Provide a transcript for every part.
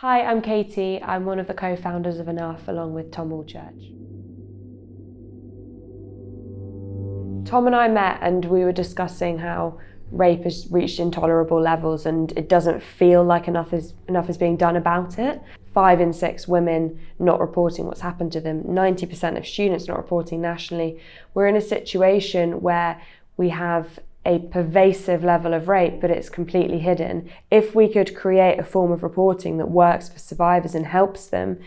Hi, I'm Katie. I'm one of the co-founders of Enough, along with Tom Allchurch. Tom and I met and we were discussing how rape has reached intolerable levels and it doesn't feel like enough is being done about it. 5 in 6 women not reporting what's happened to them, 90% of students not reporting nationally. We're in a situation where we have a pervasive level of rape, but it's completely hidden. If we could create a form of reporting that works for survivors and helps them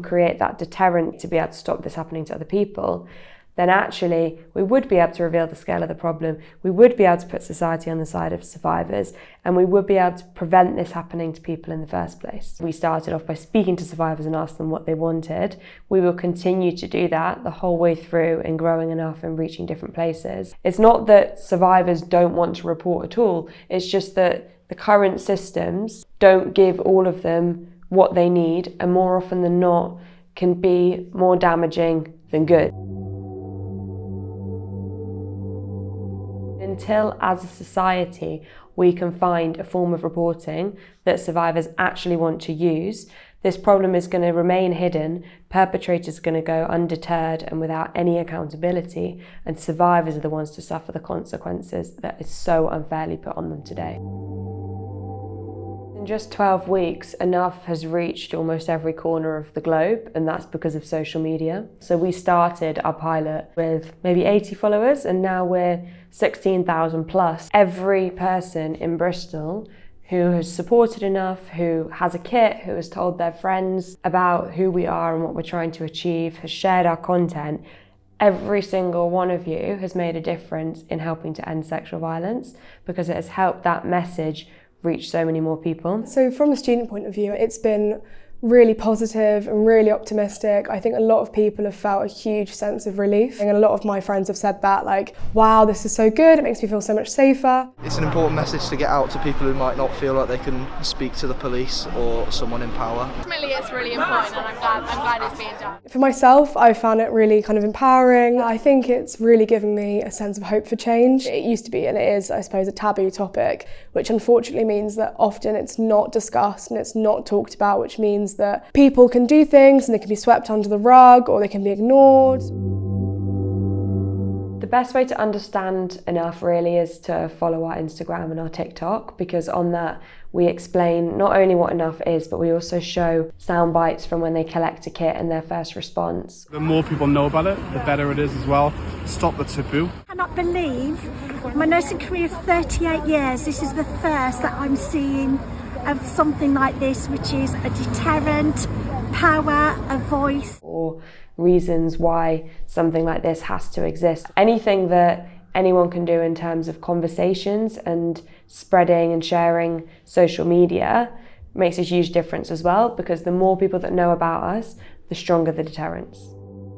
create that deterrent to be able to stop this happening to other people, then actually we would be able to reveal the scale of the problem, we would be able to put society on the side of survivors, and we would be able to prevent this happening to people in the first place. We started off by speaking to survivors and asked them what they wanted. We will continue to do that the whole way through in growing Enough and reaching different places. It's not that survivors don't want to report at all, it's just that the current systems don't give all of them what they need, and more often than not can be more damaging than good. Until, as a society, we can find a form of reporting that survivors actually want to use, this problem is going to remain hidden, perpetrators are going to go undeterred and without any accountability, and survivors are the ones to suffer the consequences that is so unfairly put on them today. In just 12 weeks, Enough has reached almost every corner of the globe, and that's because of social media. So we started our pilot with maybe 80 followers, and now we're 16,000 plus. Every person in Bristol who has supported Enough, who has a kit, who has told their friends about who we are and what we're trying to achieve, has shared our content, every single one of you has made a difference in helping to end sexual violence, because it has helped that message reach so many more people. So from a student point of view, it's been really positive and really optimistic. I think a lot of people have felt a huge sense of relief, and a lot of my friends have said that, like, wow, this is so good, it makes me feel so much safer. It's an important message to get out to people who might not feel like they can speak to the police or someone in power. Ultimately, it's really important, and I'm glad it's being done. For myself, I found it really kind of empowering. I think it's really given me a sense of hope for change. It used to be, and it is, I suppose, a taboo topic, which unfortunately means that often it's not discussed and it's not talked about, which means that people can do things and they can be swept under the rug or they can be ignored. The best way to understand Enough really is to follow our Instagram and our TikTok, because on that we explain not only what Enough is, but we also show sound bites from when they collect a kit and their first response. The more people know about it, the better it is as well. Stop the taboo. I cannot believe my nursing career of 38 years, this is the first that I'm seeing of something like this, which is a deterrent, power, a voice. Or reasons why something like this has to exist. Anything that anyone can do in terms of conversations and spreading and sharing social media makes a huge difference as well, because the more people that know about us, the stronger the deterrence.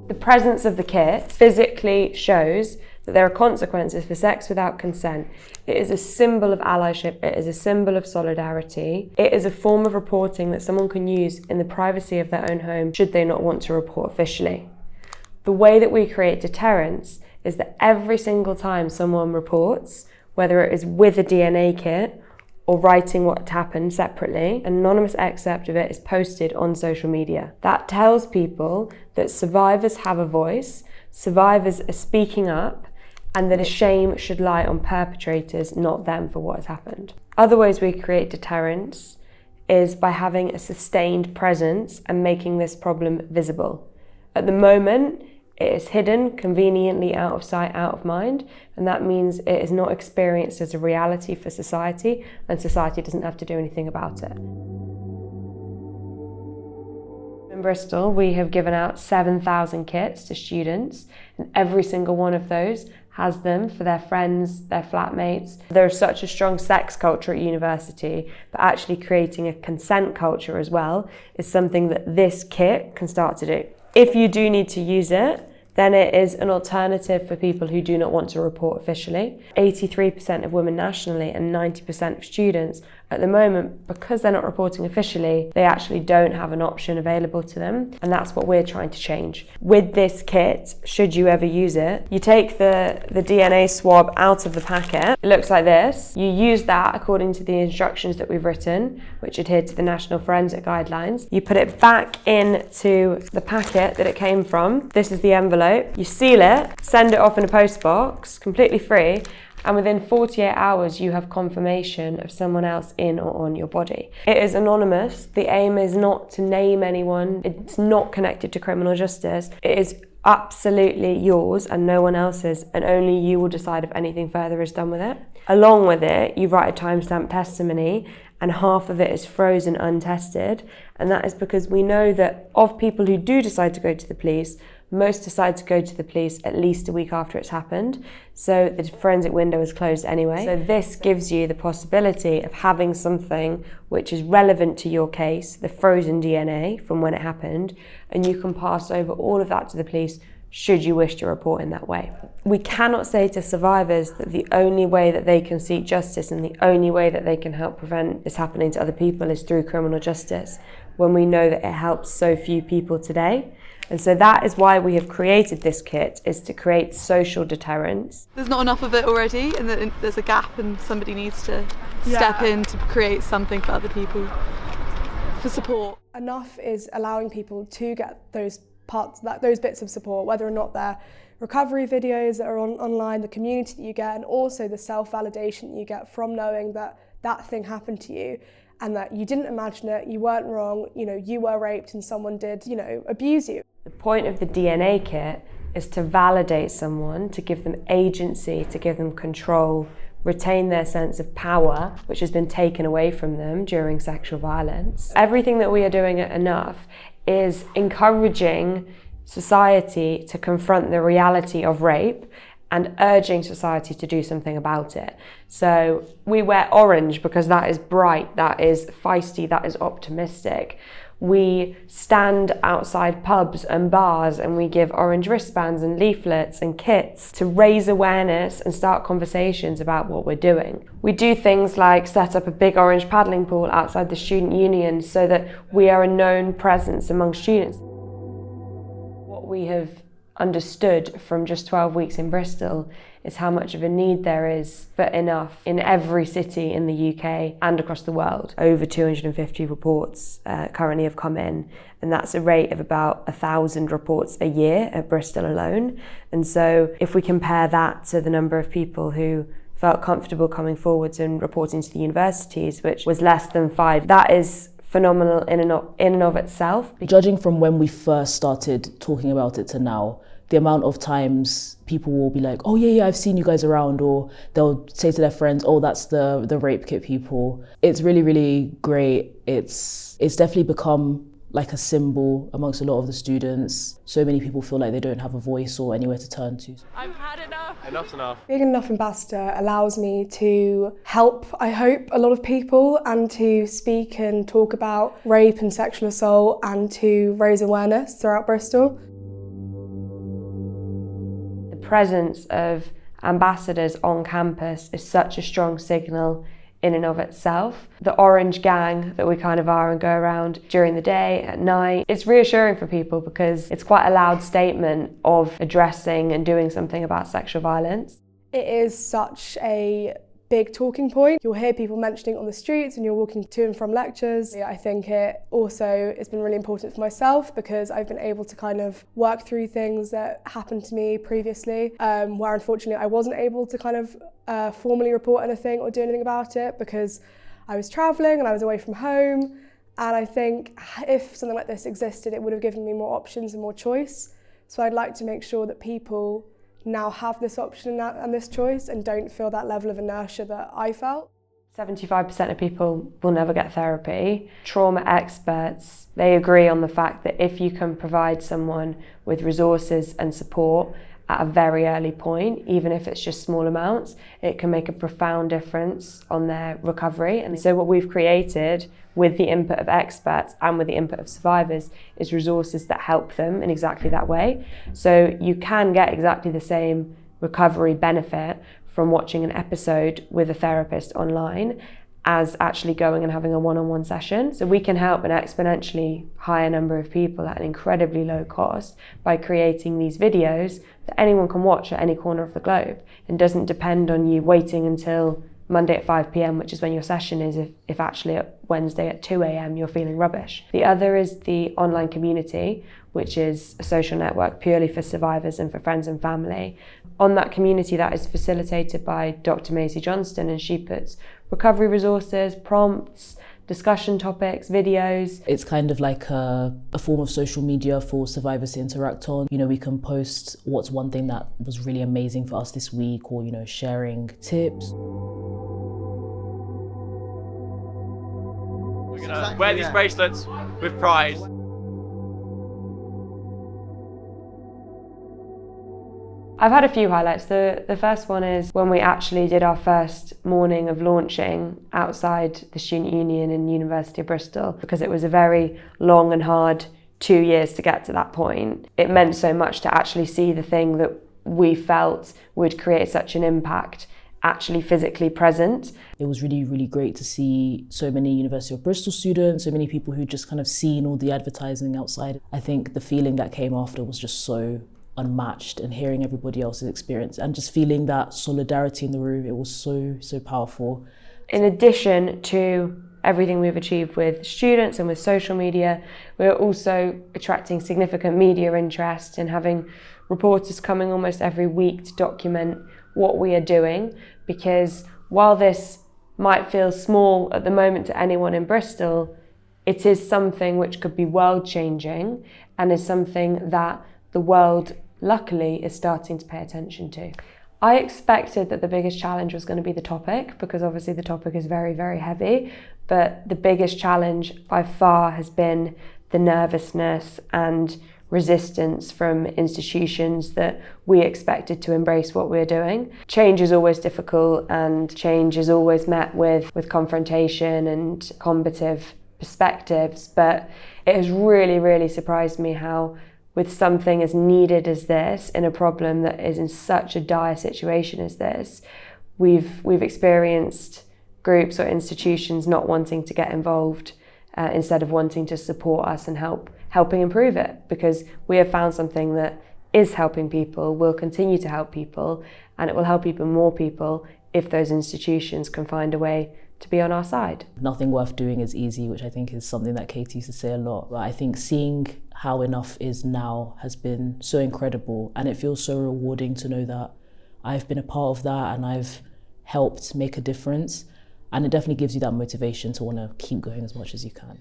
The presence of the kit physically shows that there are consequences for sex without consent. It is a symbol of allyship, it is a symbol of solidarity. It is a form of reporting that someone can use in the privacy of their own home should they not want to report officially. The way that we create deterrence is that every single time someone reports, whether it is with a DNA kit or writing what happened separately, an anonymous excerpt of it is posted on social media. That tells people that survivors have a voice, survivors are speaking up, and that a shame should lie on perpetrators, not them, for what has happened. Other ways we create deterrence is by having a sustained presence and making this problem visible. At the moment, it is hidden, conveniently out of sight, out of mind, and that means it is not experienced as a reality for society, and society doesn't have to do anything about it. In Bristol, we have given out 7,000 kits to students, and every single one of those has them for their friends, their flatmates. There's such a strong sex culture at university, but actually creating a consent culture as well is something that this kit can start to do. If you do need to use it, then it is an alternative for people who do not want to report officially. 83% of women nationally and 90% of students At the moment, because they're not reporting officially, they actually don't have an option available to them, and that's what we're trying to change. With this kit, should you ever use it, you take the DNA swab out of the packet. It looks like this. You use that according to the instructions that we've written, which adhere to the National Forensic Guidelines. You put it back into the packet that it came from. This is the envelope. You seal it, send it off in a post box, completely free, and within 48 hours you have confirmation of someone else in or on your body. It is anonymous. The aim is not to name anyone. It's not connected to criminal justice. It is absolutely yours and no one else's, and only you will decide if anything further is done with it. Along with it, you write a timestamp testimony, and half of it is frozen untested, and that is because we know that of people who do decide to go to the police, most decide to go to the police at least a week after it's happened, so the forensic window is closed anyway. So this gives you the possibility of having something which is relevant to your case, the frozen DNA from when it happened, and you can pass over all of that to the police should you wish to report in that way. We cannot say to survivors that the only way that they can seek justice and the only way that they can help prevent this happening to other people is through criminal justice, when we know that it helps so few people today. And so that is why we have created this kit, is to create social deterrence. There's not enough of it already, and there's a gap, and somebody needs to step in to create something for other people, for support. Enough is allowing people to get those bits of support, whether or not they're recovery videos that are online, the community that you get, and also the self-validation you get from knowing that that thing happened to you, and that you didn't imagine it, you weren't wrong, you were raped and someone did, abuse you. The point of the DNA kit is to validate someone, to give them agency, to give them control, retain their sense of power, which has been taken away from them during sexual violence. Everything that we are doing at Enough is encouraging society to confront the reality of rape and urging society to do something about it. So we wear orange because that is bright, that is feisty, that is optimistic. We stand outside pubs and bars and we give orange wristbands and leaflets and kits to raise awareness and start conversations about what we're doing. We do things like set up a big orange paddling pool outside the student union so that we are a known presence among students. What we have understood from just 12 weeks in Bristol is how much of a need there is for Enough in every city in the UK and across the world. Over 250 reports currently have come in, and that's a rate of about 1,000 reports a year at Bristol alone. And so if we compare that to the number of people who felt comfortable coming forwards and reporting to the universities, which was less than 5, that is phenomenal in and of itself. Judging from when we first started talking about it to now, the amount of times people will be like, oh yeah, I've seen you guys around, or they'll say to their friends, oh, that's the rape kit people. It's really, really great. It's definitely become like a symbol amongst a lot of the students. So many people feel like they don't have a voice or anywhere to turn to. I've had enough. Enough's enough. Being an Enough ambassador allows me to help, I hope, a lot of people, and to speak and talk about rape and sexual assault and to raise awareness throughout Bristol. The presence of ambassadors on campus is such a strong signal in and of itself. The orange gang that we kind of are and go around during the day, at night, it's reassuring for people because it's quite a loud statement of addressing and doing something about sexual violence. It is such a big talking point. You'll hear people mentioning it on the streets and you're walking to and from lectures. I think it also has been really important for myself because I've been able to kind of work through things that happened to me previously, where unfortunately I wasn't able to kind of formally report anything or do anything about it because I was travelling and I was away from home. And I think if something like this existed, it would have given me more options and more choice. So I'd like to make sure that people now have this option and this choice and don't feel that level of inertia that I felt. 75% of people will never get therapy. Trauma experts, they agree on the fact that if you can provide someone with resources and support at a very early point, even if it's just small amounts, it can make a profound difference on their recovery. And so what we've created with the input of experts and with the input of survivors is resources that help them in exactly that way. So you can get exactly the same recovery benefit from watching an episode with a therapist online as actually going and having a one-on-one session. So we can help an exponentially higher number of people at an incredibly low cost by creating these videos that anyone can watch at any corner of the globe and doesn't depend on you waiting until Monday at 5 p.m, which is when your session is, if actually at Wednesday at 2 a.m. you're feeling rubbish. The other is the online community, which is a social network purely for survivors and for friends and family. On that community, that is facilitated by Dr. Maisie Johnston, and she puts recovery resources, prompts, discussion topics, videos. It's kind of like a form of social media for survivors to interact on. You know, we can post what's one thing that was really amazing for us this week, or, you know, sharing tips. We're gonna wear these bracelets with pride. I've had a few highlights. The first one is when we actually did our first morning of launching outside the Student Union in University of Bristol, because it was a very long and hard 2 years to get to that point. It meant so much to actually see the thing that we felt would create such an impact actually physically present. It was really, really great to see so many University of Bristol students, so many people who just kind of seen all the advertising outside. I think the feeling that came after was just so unmatched, and hearing everybody else's experience and just feeling that solidarity in the room, it was so powerful. In addition to everything we've achieved with students and with social media, we're also attracting significant media interest and having reporters coming almost every week to document what we are doing, because while this might feel small at the moment to anyone in Bristol, it is something which could be world-changing and is something that the world, luckily, is starting to pay attention to. I expected that the biggest challenge was going to be the topic, because obviously the topic is very, very heavy, but the biggest challenge by far has been the nervousness and resistance from institutions that we expected to embrace what we're doing. Change is always difficult, and change is always met with confrontation and combative perspectives, but it has really, really surprised me how, with something as needed as this, in a problem that is in such a dire situation as this, we've experienced groups or institutions not wanting to get involved instead of wanting to support us and helping improve it, because we have found something that is helping people, will continue to help people, and it will help even more people if those institutions can find a way to be on our side. Nothing worth doing is easy, which I think is something that Katie used to say a lot. But I think seeing how enough is now has been so incredible, and it feels so rewarding to know that I've been a part of that and I've helped make a difference. And it definitely gives you that motivation to want to keep going as much as you can.